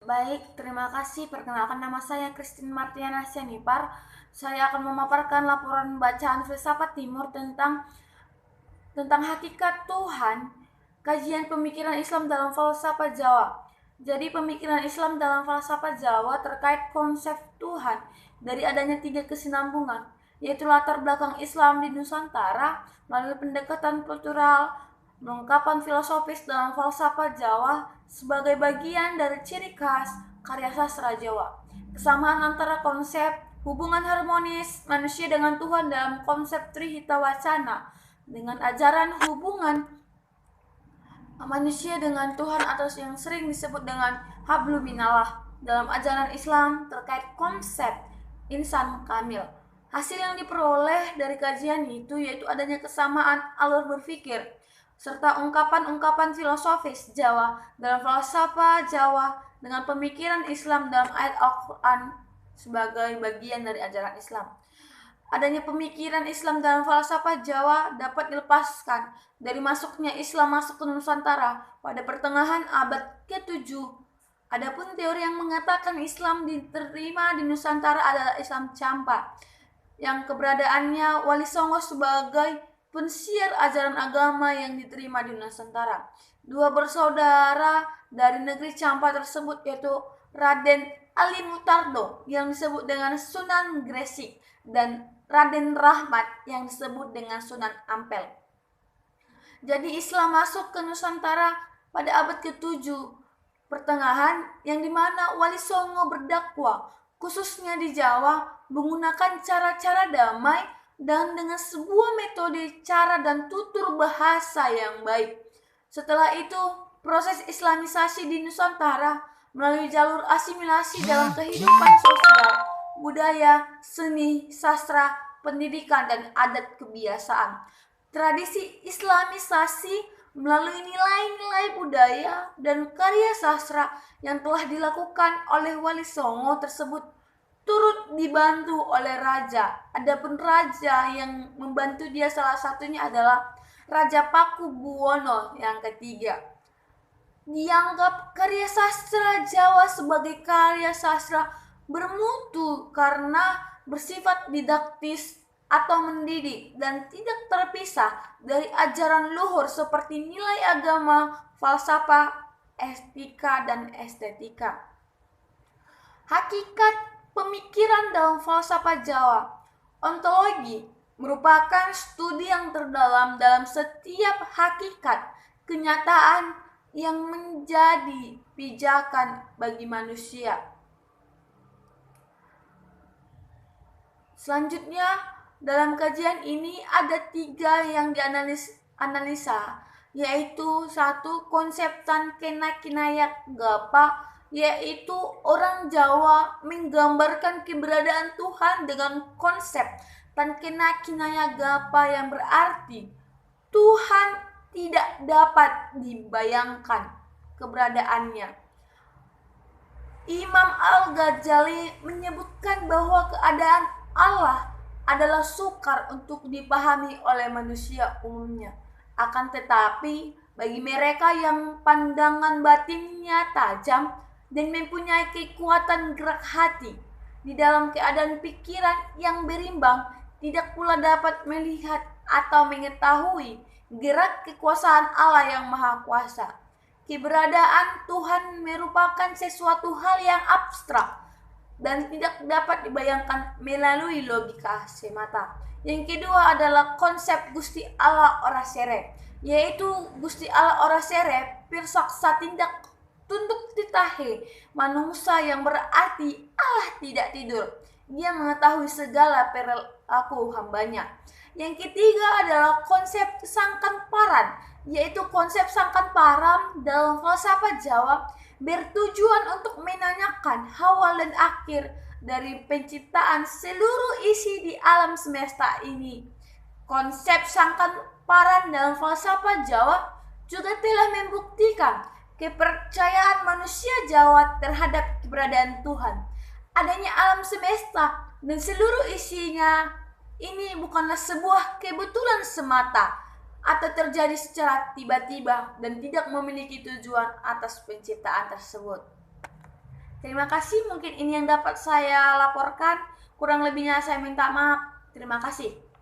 Baik, terima kasih. Perkenalkan nama saya Christine Martiana Sianipar. Saya akan memaparkan laporan bacaan filsafat timur tentang hakikat Tuhan, kajian pemikiran Islam dalam falsafah Jawa. Jadi pemikiran Islam dalam falsafah Jawa terkait konsep Tuhan dari adanya 3 kesinambungan, yaitu latar belakang Islam di Nusantara melalui pendekatan kultural, pengungkapan filosofis dalam falsafah Jawa sebagai bagian dari ciri khas karya sastra Jawa. Kesamaan antara konsep hubungan harmonis manusia dengan Tuhan dalam konsep Trihita Wacana dengan ajaran hubungan manusia dengan Tuhan atau yang sering disebut dengan hablu minallah dalam ajaran Islam terkait konsep insan kamil. Hasil yang diperoleh dari kajian itu yaitu adanya kesamaan alur berpikir serta ungkapan-ungkapan filosofis Jawa dalam falsafah Jawa dengan pemikiran Islam dalam ayat Al-Quran sebagai bagian dari ajaran Islam. Adanya pemikiran Islam dalam falsafah Jawa dapat dilepaskan dari masuknya Islam masuk ke Nusantara pada pertengahan abad ke-7. Adapun teori yang mengatakan Islam diterima di Nusantara adalah Islam Campa, yang keberadaannya Wali Songo sebagai pensiar ajaran agama yang diterima di Nusantara. Dua bersaudara dari negeri Campa tersebut yaitu Raden Ali Mutardo yang disebut dengan Sunan Gresik dan Raden Rahmat yang disebut dengan Sunan Ampel. Jadi Islam masuk ke Nusantara pada abad ke-7 pertengahan yang dimana Wali Songo berdakwah khususnya di Jawa menggunakan cara-cara damai dan dengan sebuah metode cara dan tutur bahasa yang baik. Setelah itu proses Islamisasi di Nusantara melalui jalur asimilasi dalam kehidupan sosial, budaya, seni, sastra, pendidikan, dan adat kebiasaan. Tradisi Islamisasi melalui nilai-nilai budaya dan karya sastra yang telah dilakukan oleh Wali Songo tersebut turut dibantu oleh raja. Adapun raja yang membantu dia salah satunya adalah Raja Pakubuwono yang ketiga. Dianggap karya sastra Jawa sebagai karya sastra bermutu karena bersifat didaktis atau mendidik dan tidak terpisah dari ajaran luhur seperti nilai agama, falsafah, etika, dan estetika. Hakikat pemikiran dalam falsafah Jawa. Ontologi merupakan studi yang terdalam dalam setiap hakikat kenyataan yang menjadi pijakan bagi manusia. Selanjutnya, dalam kajian ini ada 3 yang dianalisa, yaitu 1. Konsep Tankena Kinayat Gapa, yaitu orang Jawa menggambarkan keberadaan Tuhan dengan konsep Tankena Kinayat Gapa yang berarti Tuhan tidak dapat dibayangkan keberadaannya. Imam Al-Ghazali menyebutkan bahwa keadaan Allah adalah sukar untuk dipahami oleh manusia umumnya. Akan tetapi, bagi mereka yang pandangan batinnya tajam dan mempunyai kekuatan gerak hati, di dalam keadaan pikiran yang berimbang, tidak pula dapat melihat atau mengetahui gerak kekuasaan Allah yang Maha Kuasa. Keberadaan Tuhan merupakan sesuatu hal yang abstrak dan tidak dapat dibayangkan melalui logika semata. Yang kedua adalah konsep Gusti Allah ora sere, yaitu Gusti Allah ora sere pirsaksa tindak tunduk titahe manusia yang berarti Allah tidak tidur. Dia mengetahui segala perilaku hambanya. Yang ketiga adalah konsep sangkan paran, yaitu konsep sangkan param dalam falsafah Jawa bertujuan untuk menanyakan awal dan akhir dari penciptaan seluruh isi di alam semesta ini. Konsep sangkan paran dalam falsafah Jawa juga telah membuktikan kepercayaan manusia Jawa terhadap keberadaan Tuhan. Adanya alam semesta dan seluruh isinya ini bukanlah sebuah kebetulan semata atau terjadi secara tiba-tiba dan tidak memiliki tujuan atas penciptaan tersebut. Terima kasih, mungkin ini yang dapat saya laporkan. Kurang lebihnya saya minta maaf. Terima kasih.